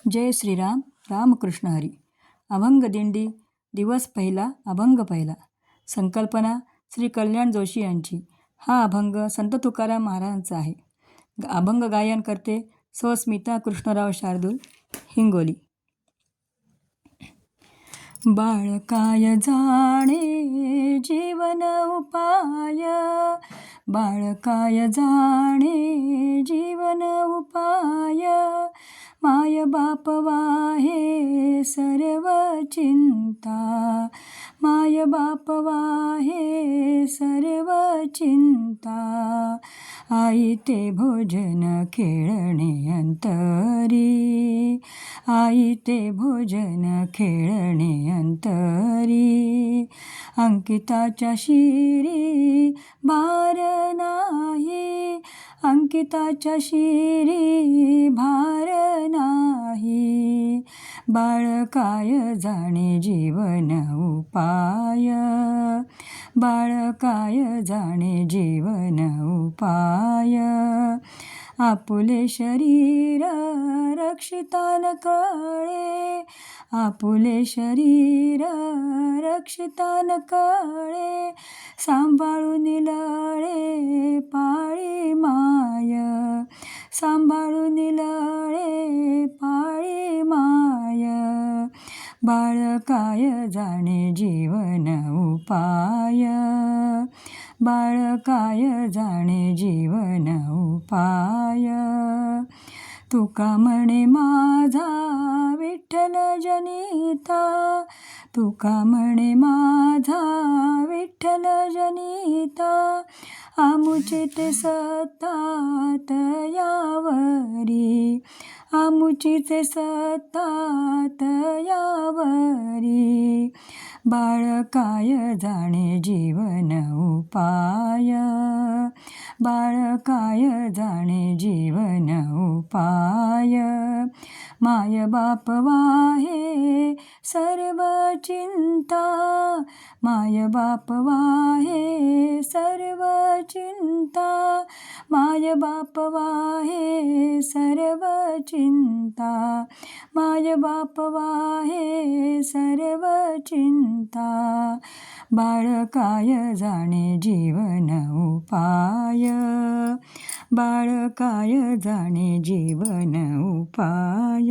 जय श्रीराम. रामकृष्ण हरी. अभंग दिंडी. दिवस पहिला. अभंग पहिला. संकल्पना श्री कल्याण जोशी यांची. हा अभंग संत तुकाराम महाराजांचा आहे. अभंग गायन करते स्मिता कृष्णराव शार्दूल, हिंगोली. बाळ काय जाणे जीवन उपाय, बाळ काय जाणे जीवन उपाय, माय बाप वाहे सर्व चिंता, माय बाप वाहे सर्व चिंता, आई ते भोजन खेळणे अंतरी, आई ते भोजन खेळणे अंतरी, अंकिताच्या शिरी भार नाही, अंकिताच्या शिरी भार नाही, बाळ काय जाणे जीवन उपाय, बाळ काय जाणे जीवन उपाय, आपुले शरीर रक्षितान कळे, आपुले शरीर रक्षितान कळे, सांभाळून लळे पाळी माय, सांभाळून लळे पाळी माय, बाळ काय जाणे जीवन उपाय, बाळ काय जाणे जीवन उपाय, तुका म्हणे माझा विठ्ठल जनिता, तुका म्हणे माझा विठ्ठल जनिता, आमुचे ते सतात यावरी, आमुचीचे सतात यावरी, बाळ काय जाणे जीवन उपाय, बाळ काय जाणे जीवन उपाय, माय बाप वाहे सर्व चिंता, माय बाप वाहे सर्व चिंता, माय बाप वाहे सर्व चिंता, माय बाप वाहे सर्व चिंता, बाळ काय जाणे जीवन उपाय, बाळ काय जाणे जीवन उपाय.